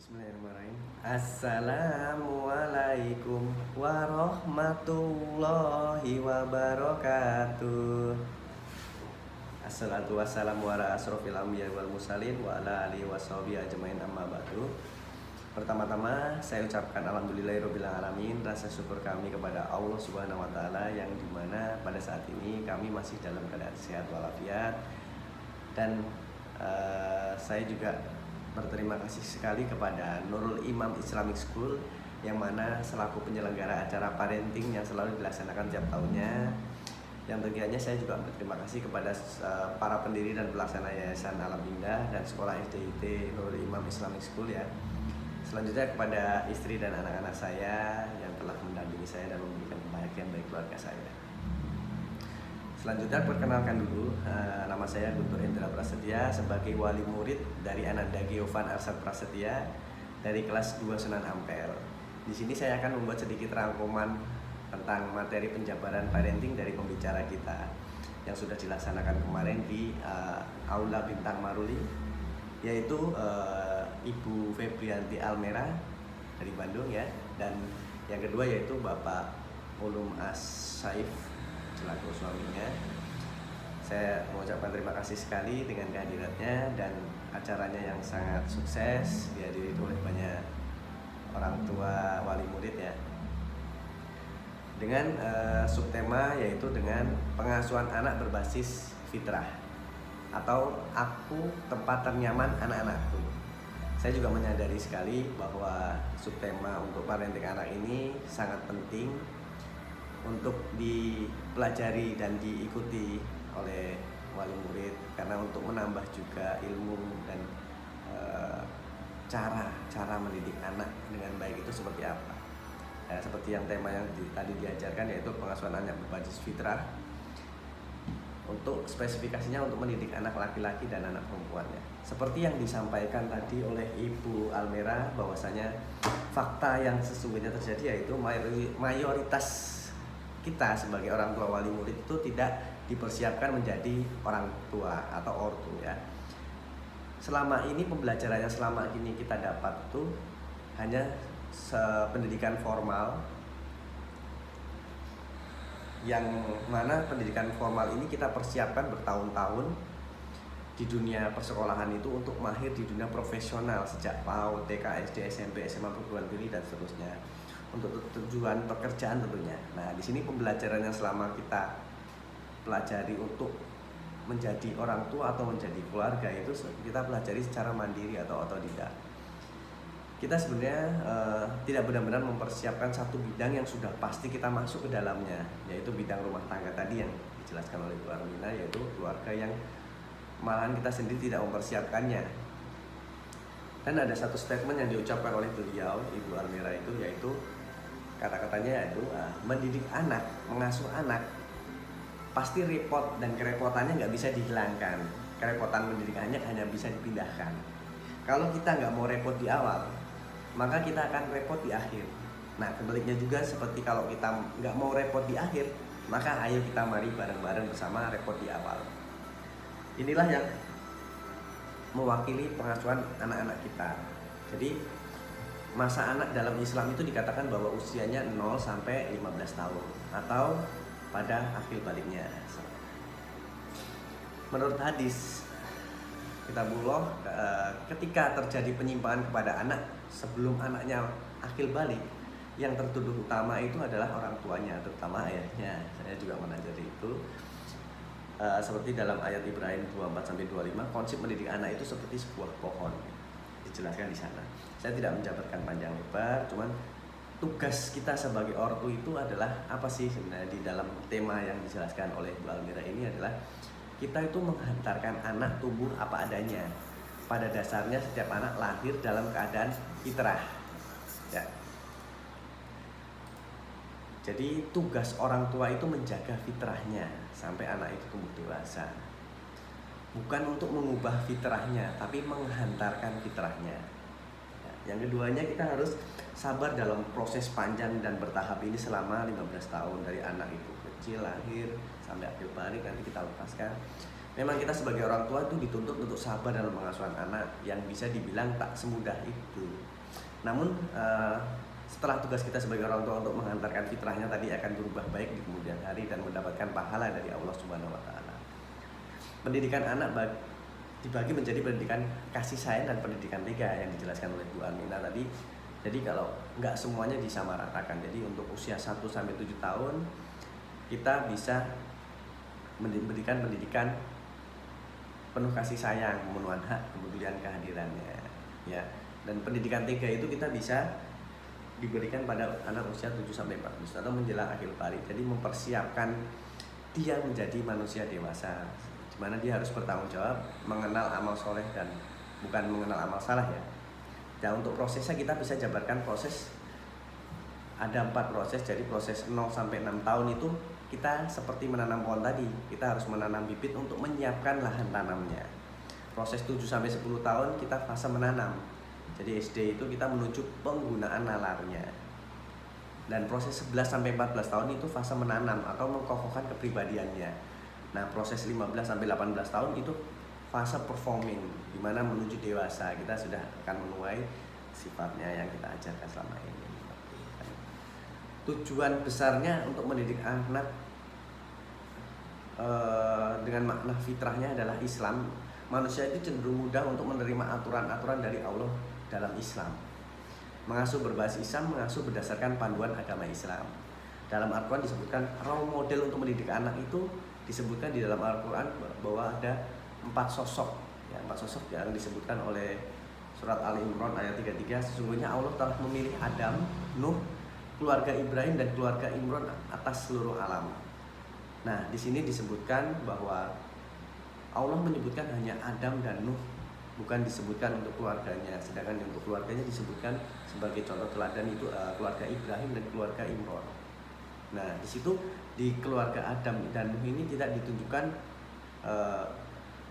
Bismillahirrahmanirrahim. Assalamualaikum warahmatullahi wabarakatuh. Assalatu wassalamu ala asrofil anbiya wal mursalin wa ala alihi washabihi ajmain amma ba'du. Pertama-tama saya ucapkan alhamdulillahirabbil alamin, rasa syukur kami kepada Allah Subhanahu wa taala yang dimana pada saat ini kami masih dalam keadaan sehat walafiat. Dan saya juga berterima kasih sekali kepada Nurul Imam Islamic School yang mana selaku penyelenggara acara parenting yang selalu dilaksanakan tiap tahunnya. Yang tentunya saya juga berterima kasih kepada para pendiri dan pelaksana Yayasan Alam Indah dan Sekolah SDIT Nurul Imam Islamic School ya. Selanjutnya kepada istri dan anak-anak saya yang telah mendampingi saya dan memberikan kebahagiaan bagi keluarga saya. Selanjutnya perkenalkan dulu, nama saya Guntur Hendra Prasetya sebagai wali murid dari Ananda Geovan Arsad Prasetya dari kelas 2 Sunan Ampel. Di sini saya akan membuat sedikit rangkuman tentang materi penjabaran parenting dari pembicara kita yang sudah dilaksanakan kemarin di Aula Bintang Maruli, yaitu Ibu Febrianti Almera dari Bandung ya, dan yang kedua yaitu Bapak Ulum As-Saif selaku suaminya. Saya mengucapkan terima kasih sekali dengan kehadirannya dan acaranya yang sangat sukses, dihadiri oleh banyak orang tua wali murid ya, dengan subtema yaitu dengan pengasuhan anak berbasis fitrah atau aku tempat ternyaman anak-anakku. Saya juga menyadari sekali bahwa subtema untuk parenting anak ini sangat penting untuk dipelajari dan diikuti oleh wali murid, karena untuk menambah juga ilmu dan cara mendidik anak dengan baik itu seperti apa. Seperti yang tema yang tadi diajarkan yaitu pengasuhan anak berbasis fitrah, untuk spesifikasinya untuk mendidik anak laki-laki dan anak perempuannya. Seperti yang disampaikan tadi oleh Ibu Almera, bahwasanya fakta yang sesungguhnya terjadi yaitu mayoritas kita sebagai orang tua wali murid itu tidak dipersiapkan menjadi orang tua atau ortu ya. Selama ini pembelajaran yang selama ini kita dapat itu hanya pendidikan formal, yang mana pendidikan formal ini kita persiapkan bertahun-tahun di dunia persekolahan itu untuk mahir di dunia profesional sejak PAUD, TK, SD, SMP, SMA, perguruan tinggi dan seterusnya, untuk tujuan pekerjaan tentunya. Nah, di sini pembelajaran yang selama kita pelajari untuk menjadi orang tua atau menjadi keluarga itu kita pelajari secara mandiri atau otodidak. Kita sebenarnya tidak benar-benar mempersiapkan satu bidang yang sudah pasti kita masuk ke dalamnya, yaitu bidang rumah tangga tadi yang dijelaskan oleh Bu Armina, yaitu keluarga yang malahan kita sendiri tidak mempersiapkannya. Dan ada satu statement yang diucapkan oleh beliau, Ibu Almera itu, yaitu kata-katanya yaitu mendidik anak, mengasuh anak pasti repot dan kerepotannya nggak bisa dihilangkan. Kerepotan mendidik anak hanya bisa dipindahkan. Kalau kita nggak mau repot di awal, maka kita akan repot di akhir. Nah, kebaliknya juga seperti kalau kita nggak mau repot di akhir, maka ayo kita mari bareng-bareng bersama repot di awal. Inilah yang mewakili pengasuhan anak-anak kita. Jadi masa anak dalam Islam itu dikatakan bahwa usianya 0 sampai 15 tahun atau pada akil baliknya. Menurut hadis Kitabullah, ketika terjadi penyimpangan kepada anak sebelum anaknya akil balik, yang tertuduh utama itu adalah orang tuanya, terutama ayahnya. Saya juga mempelajari itu. Seperti dalam ayat Ibrahim 24-25, konsep mendidik anak itu seperti sebuah pohon, dijelaskan di sana. Saya tidak menjabarkan panjang lebar, cuman tugas kita sebagai ortu itu adalah apa sih sebenarnya di dalam tema yang dijelaskan oleh Bu Almira ini adalah kita itu menghantarkan anak tumbuh apa adanya. Pada dasarnya setiap anak lahir dalam keadaan fitrah ya. Jadi tugas orang tua itu menjaga fitrahnya sampai anak itu tumbuh dewasa. Bukan untuk mengubah fitrahnya, tapi menghantarkan fitrahnya. Yang keduanya, kita harus sabar dalam proses panjang dan bertahap ini selama 15 tahun, dari anak itu kecil lahir sampai akil balik nanti kita lepaskan. Memang kita sebagai orang tua itu dituntut untuk sabar dalam pengasuhan anak yang bisa dibilang tak semudah itu. Namun setelah tugas kita sebagai orang tua untuk menghantarkan fitrahnya tadi akan berubah baik di kemudian hari dan mendapatkan pahala dari Allah Subhanahu wa taala. Pendidikan anak dibagi menjadi pendidikan kasih sayang dan pendidikan tega yang dijelaskan oleh Bu Aminah tadi. Jadi kalau nggak semuanya disamaratakan. Jadi untuk usia 1 sampai 7 tahun kita bisa memberikan pendidikan penuh kasih sayang, pemenuhan hak, kepedulian kehadirannya, ya. Dan pendidikan tega itu kita bisa diberikan pada anak usia 7 sampai 14 atau menjelang akhir parit. Jadi mempersiapkan dia menjadi manusia dewasa, di mana dia harus bertanggung jawab, mengenal amal soleh dan bukan mengenal amal salah, ya. Dan untuk prosesnya kita bisa jabarkan proses, ada 4 proses. Jadi proses 0 sampai 6 tahun itu kita seperti menanam pohon tadi, kita harus menanam bibit untuk menyiapkan lahan tanamnya. Proses 7 sampai 10 tahun kita fase menanam. Jadi SD itu kita menuju penggunaan nalarnya. Dan proses 11 sampai 14 tahun itu fase menanam atau mengkokohkan kepribadiannya. Nah, proses 15 sampai 18 tahun itu fase performing, di mana menuju dewasa kita sudah akan menuai sifatnya yang kita ajarkan selama ini. Tujuan besarnya untuk mendidik anak dengan makna fitrahnya adalah Islam. Manusia itu cenderung mudah untuk menerima aturan-aturan dari Allah dalam Islam. Mengasuh berbasis Islam, mengasuh berdasarkan panduan agama Islam. Dalam Al-Quran disebutkan role model untuk mendidik anak itu disebutkan di dalam Al-Quran bahwa ada 4 sosok, ya, 4 sosok yang disebutkan oleh surat Ali Imran ayat 33. Sesungguhnya Allah telah memilih Adam, Nuh, keluarga Ibrahim dan keluarga Imran atas seluruh alam. Nah, di sini disebutkan bahwa Allah menyebutkan hanya Adam dan Nuh, bukan disebutkan untuk keluarganya. Sedangkan untuk keluarganya disebutkan sebagai contoh teladan itu keluarga Ibrahim dan keluarga Imran. Nah, di situ di keluarga Adam dan Nuh ini tidak ditunjukkan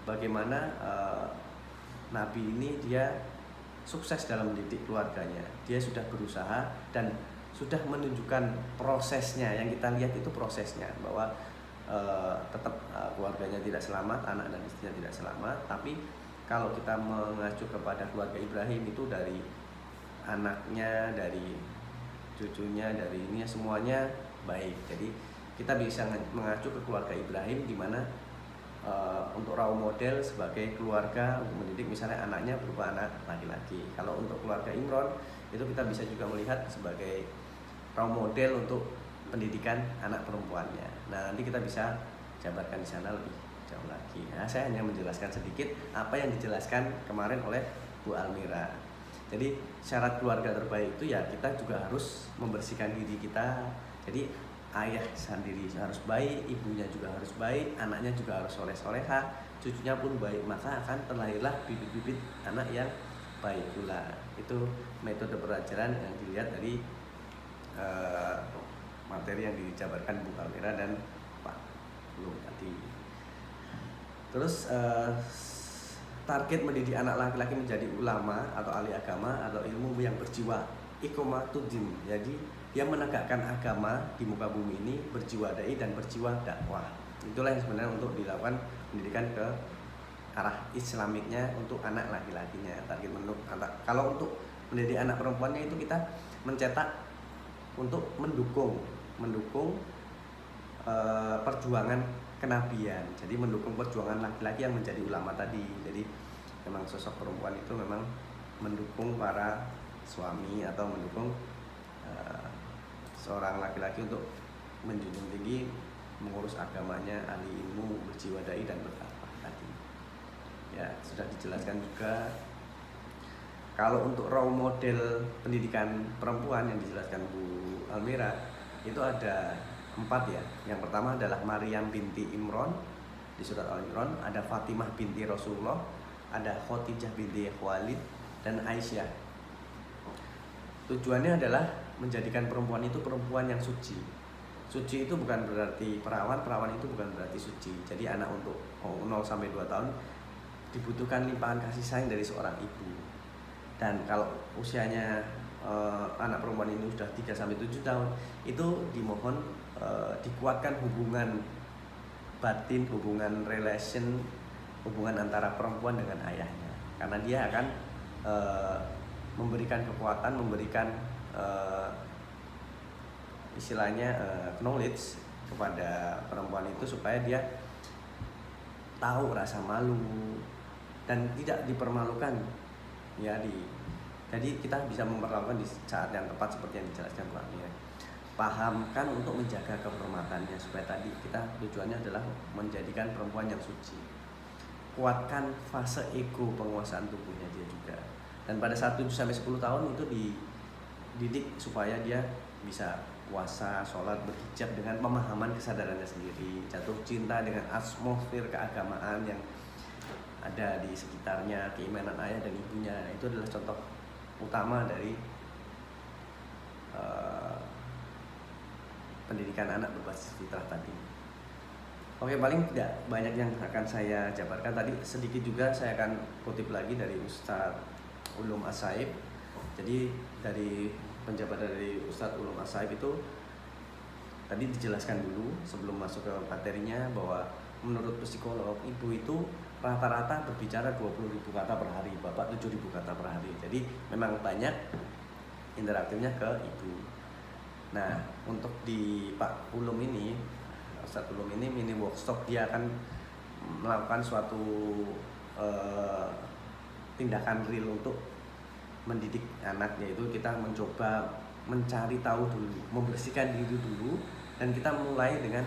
bagaimana Nabi ini dia sukses dalam mendidik keluarganya. Dia sudah berusaha dan sudah menunjukkan prosesnya. Yang kita lihat itu prosesnya, bahwa tetap keluarganya tidak selamat, anak dan istrinya tidak selamat. Tapi kalau kita mengacu kepada keluarga Ibrahim itu dari anaknya, dari cucunya, dari ini semuanya baik. Jadi kita bisa mengacu ke keluarga Ibrahim, di mana untuk role model sebagai keluarga untuk mendidik misalnya anaknya berupa anak laki-laki. Kalau untuk keluarga Imran itu kita bisa juga melihat sebagai role model untuk pendidikan anak perempuannya. Nah, nanti kita bisa jabarkan di sana lebih jauh lagi. Nah, saya hanya menjelaskan sedikit apa yang dijelaskan kemarin oleh Bu Almira. Jadi syarat keluarga terbaik itu ya kita juga harus membersihkan diri kita. Jadi ayah sendiri harus baik, ibunya juga harus baik, anaknya juga harus soleh-soleha, cucunya pun baik, maka akan terlahirlah bibit-bibit anak yang baik pula. Itu metode pelajaran yang dilihat dari materi yang dijabarkan Bu Almira dan Pak Lu tadi. Terus target mendidik anak laki-laki menjadi ulama atau ahli agama atau ilmu yang berjiwa iqamatuddin. Jadi dia menegakkan agama di muka bumi ini, berjiwa dai dan berjiwa dakwah. Itulah yang sebenarnya untuk dilakukan pendidikan ke arah islamiknya untuk anak laki-lakinya. Target kalau untuk mendidik anak perempuannya itu kita mencetak untuk mendukung perjuangan kenabian. Jadi mendukung perjuangan laki-laki yang menjadi ulama tadi. Jadi memang sosok perempuan itu memang mendukung para suami atau mendukung seorang laki-laki untuk menjunjung tinggi mengurus agamanya, ahli ilmu, berjiwa dai dan berdakwah tadi. Ya, sudah dijelaskan juga. Kalau untuk role model pendidikan perempuan yang dijelaskan Bu Almira itu ada 4 ya. Yang pertama adalah Maryam binti Imran di surat Al-Imran, ada Fatimah binti Rasulullah, ada Khadijah binti Khuwailid dan Aisyah. Tujuannya adalah menjadikan perempuan itu perempuan yang suci. Suci itu bukan berarti perawan itu bukan berarti suci. Jadi anak untuk 0 sampai 2 tahun dibutuhkan limpahan kasih sayang dari seorang ibu. Dan kalau usianya anak perempuan ini sudah 3 sampai 7 tahun, itu dimohon dikuatkan hubungan batin, hubungan relation, hubungan antara perempuan dengan ayahnya. Karena dia akan memberikan kekuatan, memberikan istilahnya knowledge kepada perempuan itu supaya dia tahu rasa malu dan tidak dipermalukan ya jadi kita bisa memperlakukan di saat yang tepat seperti yang dijelaskan Pak ya. Pahamkan untuk menjaga kehormatannya supaya tadi kita tujuannya adalah menjadikan perempuan yang suci. Kuatkan fase ego penguasaan tubuhnya dia juga. Dan pada saat 7 sampai 10 tahun itu dididik supaya dia bisa puasa, sholat, berhijab dengan pemahaman kesadarannya sendiri, jatuh cinta dengan atmosfer keagamaan yang ada di sekitarnya, keimanan ayah dan ibunya. Itu adalah contoh utama dari pendidikan anak berbasis fitrah tadi. Oke, paling tidak banyak yang akan saya jabarkan tadi. Sedikit juga saya akan kutip lagi dari Ustadz Ulum As-Saib. Jadi dari penjabaran dari Ustadz Ulum As-Saib itu tadi dijelaskan dulu sebelum masuk ke materinya bahwa menurut psikolog ibu itu rata-rata berbicara 20.000 kata per hari, bapak 7.000 kata per hari. Jadi memang banyak interaktifnya ke ibu. Nah, untuk di Pak Ulum ini, Ustadz Ulum ini mini workshop, dia akan melakukan suatu tindakan real untuk mendidik anak, yaitu kita mencoba mencari tahu dulu, membersihkan diri dulu, dan kita mulai dengan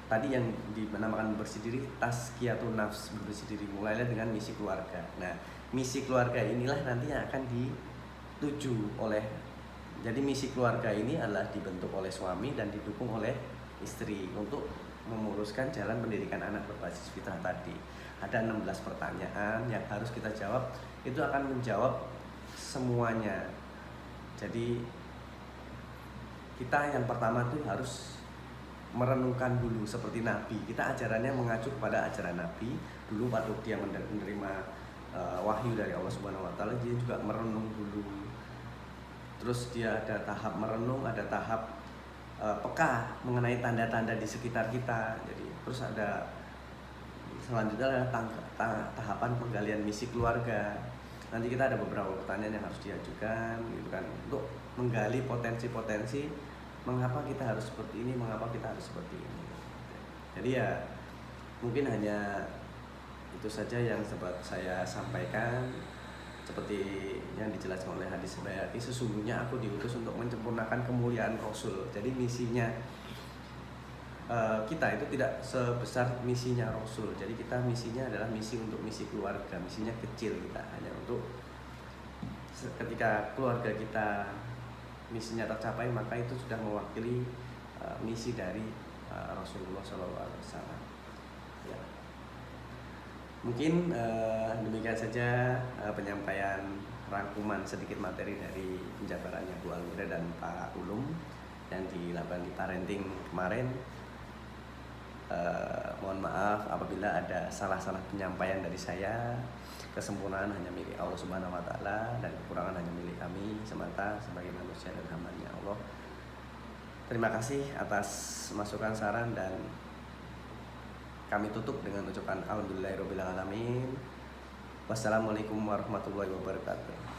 tadi yang dinamakan bersih diri, tazkiyatun nafs, bersih diri, mulailah dengan misi keluarga. Nah, misi keluarga inilah nanti yang akan dituju oleh, jadi misi keluarga ini adalah dibentuk oleh suami dan didukung oleh istri untuk memuluskan jalan pendidikan anak berbasis fitrah tadi. Ada 16 pertanyaan yang harus kita jawab, itu akan menjawab semuanya. Jadi kita yang pertama tuh harus merenungkan dulu seperti Nabi. Kita ajarannya mengacu kepada ajaran Nabi. Dulu waktu dia menerima wahyu dari Allah Subhanahu wa taala, dia juga merenung dulu. Terus dia ada tahap merenung, ada tahap peka mengenai tanda-tanda di sekitar kita. Jadi terus ada selanjutnya adalah tahapan penggalian misi keluarga. Nanti kita ada beberapa pertanyaan yang harus diajukan gitu kan, untuk menggali potensi-potensi mengapa kita harus seperti ini, mengapa kita harus seperti ini. Jadi ya mungkin hanya itu saja yang sempat saya sampaikan. Seperti yang dijelaskan oleh hadis Baihaqi, sesungguhnya aku diutus untuk menyempurnakan kemuliaan Rasul. Jadi misinya kita itu tidak sebesar misinya Rasul. Jadi kita misinya adalah misi untuk misi keluarga, misinya kecil, kita hanya untuk ketika keluarga kita misinya tercapai, maka itu sudah mewakili misi dari Rasulullah SAW. Ya. Mungkin demikian saja penyampaian rangkuman sedikit materi dari penjabarannya Bu Almira dan Pak Ulum yang dilakukan di parenting kemarin. Mohon maaf apabila ada salah-salah penyampaian dari saya. Kesempurnaan hanya milik Allah Subhanahu wa taala dan kekurangan hanya milik kami semata sebagai manusia dan hamba-Nya Allah. Terima kasih atas masukan, saran, dan kami tutup dengan ucapan alhamdulillahirabbil alamin. Wassalamualaikum warahmatullahi wabarakatuh.